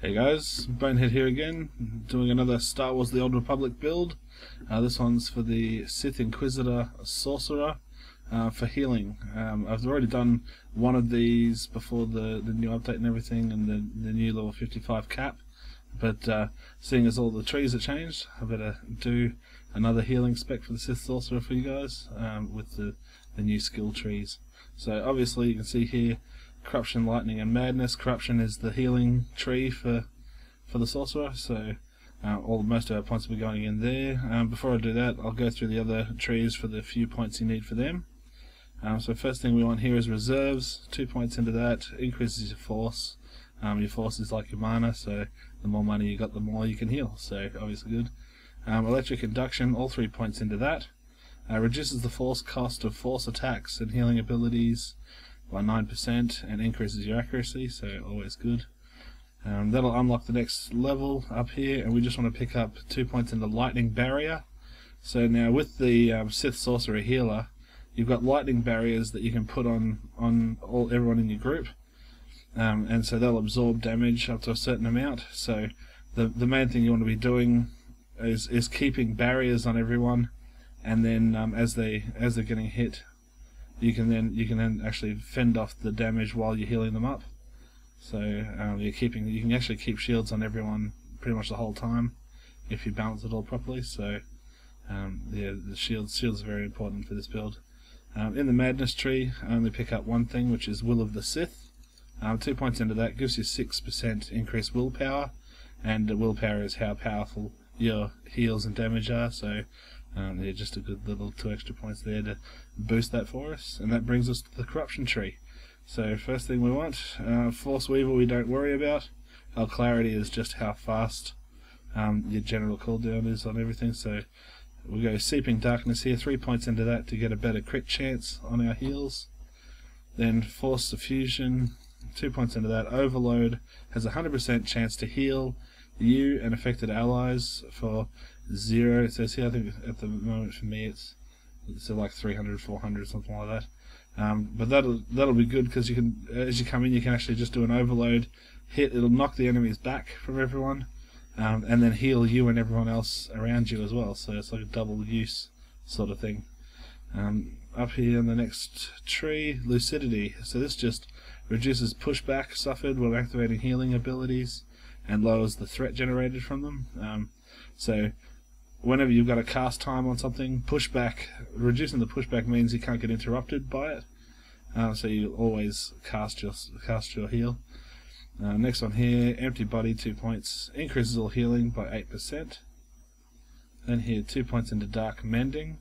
Hey guys, Bonehead here again, doing another Star Wars The Old Republic build. This one's for the Sith Inquisitor Sorcerer for healing. I've already done one of these before the new update and everything, and the new level 55 cap. But seeing as all the trees are changed, I better do another healing spec for the Sith Sorcerer for you guys with the new skill trees. So obviously you can see here, Corruption, Lightning and Madness. Corruption is the healing tree for the Sorcerer, so most of our points will be going in there. Before I do that, I'll go through the other trees for the few points you need for them. So first thing we want here is reserves. 2 points into that, increases your force. Your force is like your mana, so the more money you got, the more you can heal, so obviously good. Electric Induction, all 3 points into that. Reduces the force cost of force attacks and healing abilities by 9% and increases your accuracy, so always good. That'll unlock the next level up here, and we just want to pick up 2 points in the Lightning Barrier. So now with the Sith Sorcerer Healer, you've got lightning barriers that you can put on everyone in your group, and so they'll absorb damage up to a certain amount. So the main thing you want to be doing is keeping barriers on everyone, and then as they're getting hit, you can then actually fend off the damage while you're healing them up. So you can actually keep shields on everyone pretty much the whole time if you balance it all properly. So yeah, the shields are very important for this build. In the Madness tree, I only pick up one thing, which is Will of the Sith. 2 points into that gives you 6% increased willpower, and willpower is how powerful your heals and damage are. So yeah, just a good little 2 extra points there to boost that for us, and that brings us to the Corruption tree. So first thing we want, Force Weaver we don't worry about. Our Clarity is just how fast your general cooldown is on everything, so we go Seeping Darkness here, 3 points into that to get a better crit chance on our heals. Then Force Suffusion, 2 points into that. Overload has a 100% chance to heal you and affected allies for 0. It says here, I think at the moment for me it's like 300, 400, something like that. But that'll be good, because you can, as you come in, you can actually just do an overload hit. It'll knock the enemies back from everyone, and then heal you and everyone else around you as well. So it's like a double use sort of thing. Up here in the next tree, Lucidity. So this just reduces pushback suffered when activating healing abilities, and lowers the threat generated from them. So whenever you've got a cast time on something, reducing the pushback means you can't get interrupted by it. So you always cast your heal. Next one here, Empty Body, 2 points, increases all healing by 8%. Then here, 2 points into Dark Mending.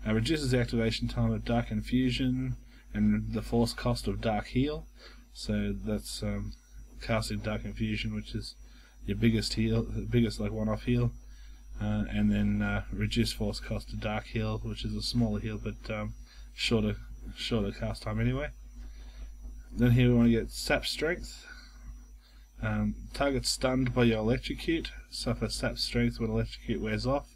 Reduces the activation time of Dark Infusion and the force cost of Dark Heal. So that's casting Dark Infusion, which is your biggest like one-off heal, and then reduce force cost to Dark Heal, which is a smaller heal but shorter cast time anyway. Then here we want to get Sap Strength. Target stunned by your Electrocute suffer Sap Strength when Electrocute wears off,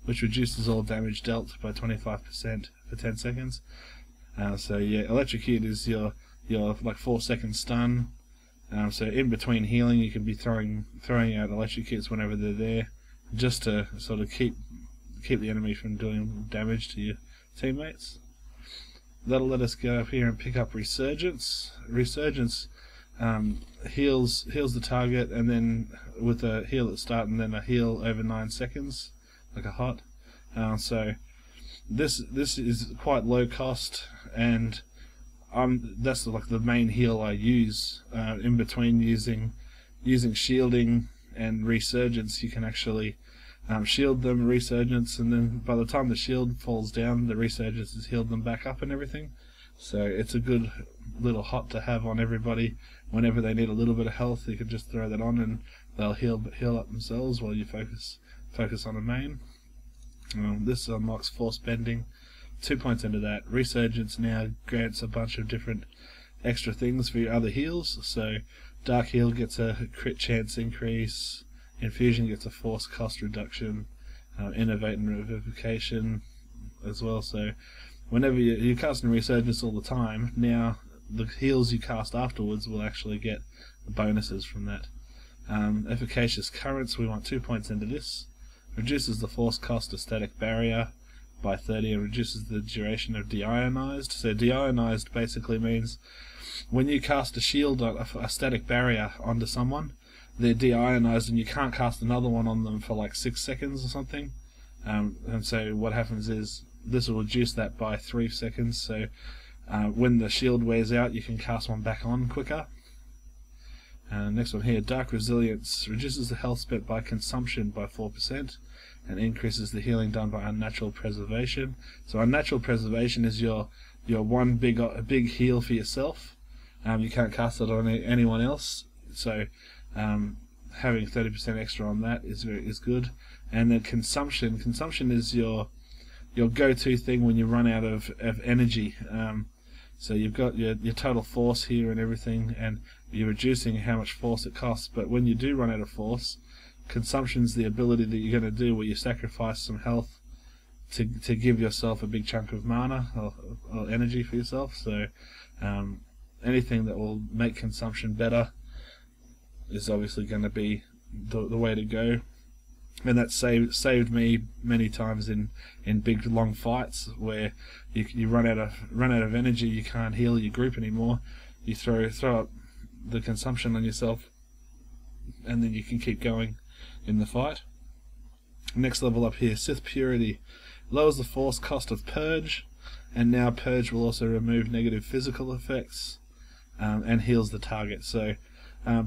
which reduces all damage dealt by 25% for 10 seconds. So yeah, Electrocute is your like 4-second stun. So in between healing, you can be throwing out Electrocutes whenever they're there, just to sort of keep the enemy from doing damage to your teammates. That'll let us go up here and pick up Resurgence. Resurgence heals the target, and then with a heal at the start, and then a heal over 9 seconds, like a hot. So this is quite low cost, and that's like the main heal I use. In between using shielding and Resurgence, you can actually shield them, Resurgence, and then by the time the shield falls down, the Resurgence has healed them back up and everything. So it's a good little hot to have on everybody. Whenever they need a little bit of health, you can just throw that on, and they'll heal up themselves while you focus on the main. This unlocks Force Bending. 2 points into that. Resurgence now grants a bunch of different extra things for your other heals. So Dark Heal gets a crit chance increase, Infusion gets a force cost reduction, Innovate and Revivification as well. So whenever you're casting Resurgence all the time, now the heals you cast afterwards will actually get bonuses from that. Efficacious Currents, we want 2 points into this. Reduces the force cost of static barrier by 30 and reduces the duration of deionized. So deionized basically means when you cast a shield, a static barrier onto someone, they're deionized and you can't cast another one on them for like 6 seconds or something. And so what happens is this will reduce that by 3 seconds, so when the shield wears out you can cast one back on quicker. Next one here, Dark Resilience, reduces the health spent by consumption by 4% and increases the healing done by Unnatural Preservation. So Unnatural Preservation is your one big heal for yourself. You can't cast it on anyone else, so having 30% extra on that is good. And then consumption is your go-to thing when you run out of energy. So you've got your total force here and everything, and you're reducing how much force it costs. But when you do run out of force, consumption's the ability that you're going to do where you sacrifice some health to give yourself a big chunk of mana or energy for yourself. So anything that will make consumption better is obviously going to be the way to go. And that saved me many times in big long fights where you run out of energy, you can't heal your group anymore. You throw up the consumption on yourself, and then you can keep going in the fight. Next level up here, Sith Purity, lowers the force cost of Purge, and now Purge will also remove negative physical effects and heals the target. So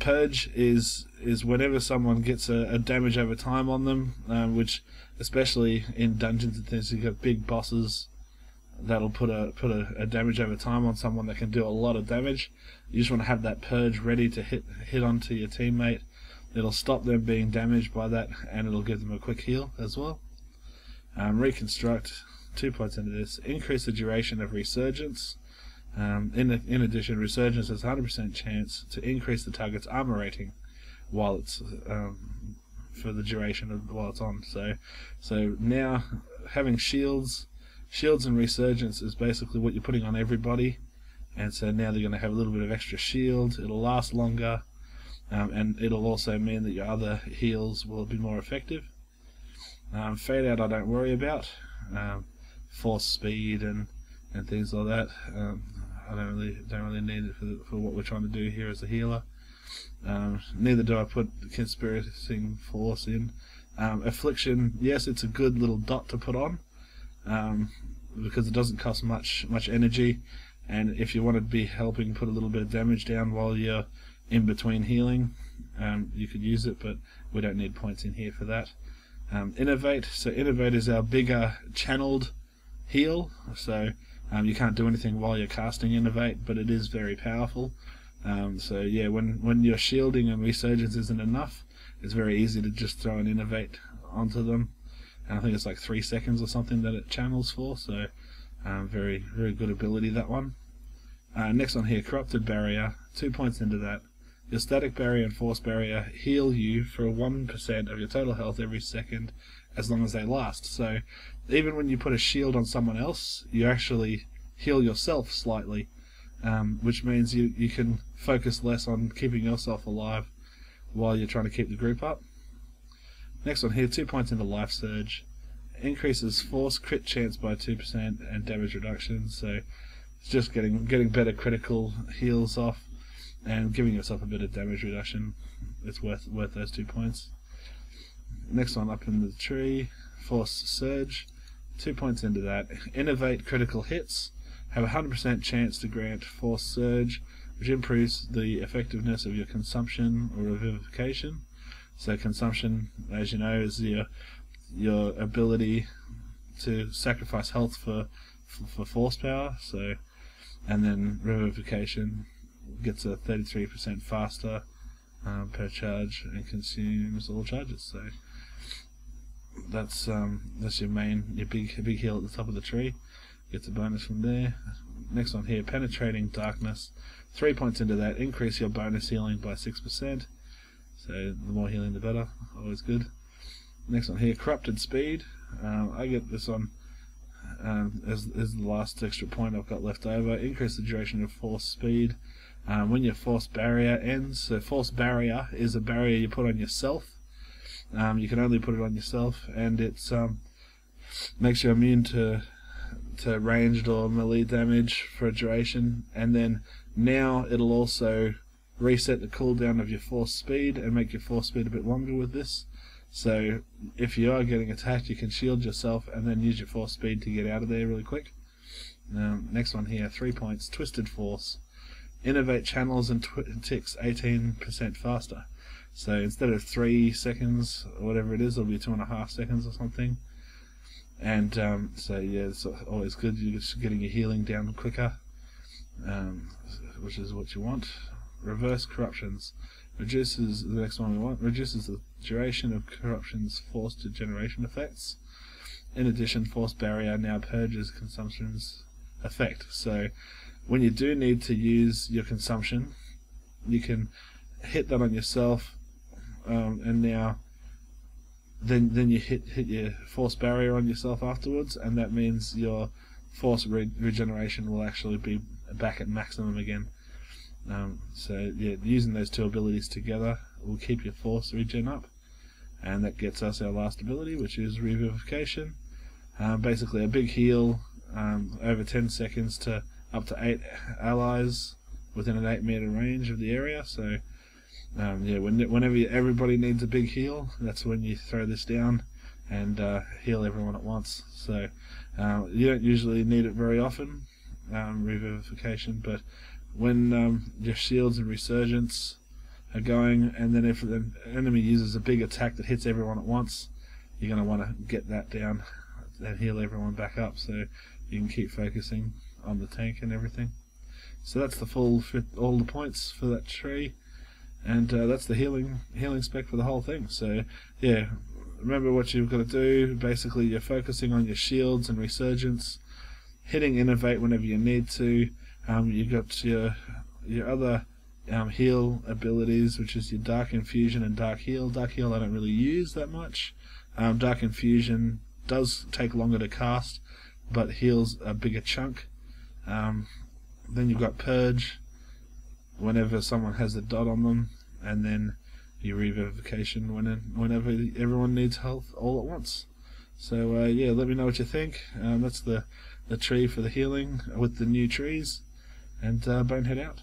Purge is whenever someone gets a damage over time on them, which especially in dungeons and things, you've got big bosses that'll put a damage over time on someone that can do a lot of damage. You just want to have that Purge ready to hit onto your teammate. It'll stop them being damaged by that, and it'll give them a quick heal as well. Reconstruct, 2 points into this. Increase the duration of Resurgence. In addition, Resurgence has a 100% chance to increase the target's armor rating while it's for the duration of while it's on. So now having shields and Resurgence is basically what you're putting on everybody, and so now they're going to have a little bit of extra shield. It'll last longer, and it'll also mean that your other heals will be more effective. Fade out I don't worry about. Force speed and things like that. I don't really need it for what we're trying to do here as a healer. Neither do I put Conspirating Force in. Affliction, yes, it's a good little dot to put on, because it doesn't cost much energy, and if you want to be helping put a little bit of damage down while you're in between healing, you could use it, but we don't need points in here for that. Innovate, so Innovate is our bigger channeled heal, so you can't do anything while you're casting Innovate, but it is very powerful. So yeah, when you're shielding and Resurgence isn't enough, it's very easy to just throw an Innovate onto them, and I think it's like 3 seconds or something that it channels for, so very good ability, that one. Next one here, Corrupted Barrier, 2 points into that. Your Static Barrier and Force Barrier heal you for 1% of your total health every second as long as they last. So even when you put a shield on someone else, you actually heal yourself slightly, which means you can focus less on keeping yourself alive while you're trying to keep the group up. Next one here, 2 points into Life Surge. Increases force crit chance by 2% and damage reduction, so it's just getting better critical heals off and giving yourself a bit of damage reduction. It's worth those 2 points. Next one up in the tree, Force Surge, 2 points into that. Innovate critical hits, have a 100% chance to grant Force Surge, which improves the effectiveness of your consumption or revivification. So consumption, as you know, is your ability to sacrifice health for force power. So, and then revivification gets a 33% faster per charge and consumes all charges. So that's your big heal at the top of the tree. Gets a bonus from there. Next one here, Penetrating Darkness. 3 points into that. Increase your bonus healing by 6%. So the more healing the better. Always good. Next one here, Corrupted Speed. I get this one as the last extra point I've got left over. Increase the duration of force speed when your Force Barrier ends. So Force Barrier is a barrier you put on yourself. You can only put it on yourself, and it's makes you immune to ranged or melee damage for a duration. And then now it'll also reset the cooldown of your Force Speed and make your Force Speed a bit longer with this. So if you are getting attacked, you can shield yourself and then use your Force Speed to get out of there really quick. Next one here, 3 points, Twisted Force. Innovate channels and ticks 18% faster. So instead of 3 seconds or whatever it is, it'll be 2.5 seconds or something. And so yeah, it's always good. You're just getting your healing down quicker, which is what you want. Reverse Corruptions reduces the next one we want. Reduces the duration of Corruption's force to generation effects. In addition, Force Barrier now purges consumption's effect. So when you do need to use your consumption, you can hit that on yourself, and now then you hit your Force Barrier on yourself afterwards, and that means your force regeneration will actually be back at maximum again. So yeah, using those two abilities together will keep your force regen up, and that gets us our last ability, which is Revivification. Basically a big heal over 10 seconds to up to 8 allies within an 8-meter range of the area. So yeah, whenever everybody needs a big heal, that's when you throw this down and heal everyone at once. So you don't usually need it very often, Revivification, but when your shields and resurgence are going, and then if the enemy uses a big attack that hits everyone at once, you're going to want to get that down and heal everyone back up so you can keep focusing on the tank and everything. So that's the full all the points for that tree, and that's the healing spec for the whole thing. So yeah, remember what you've got to do. Basically, you're focusing on your shields and resurgence, hitting Innovate whenever you need to. You've got your other heal abilities, which is your Dark Infusion and Dark Heal. Dark Heal I don't really use that much. Dark Infusion does take longer to cast, but heals a bigger chunk. Then you've got Purge whenever someone has a dot on them, and then your Revivification whenever everyone needs health all at once. So yeah, let me know what you think. That's the tree for the healing with the new trees, and Bonehead out.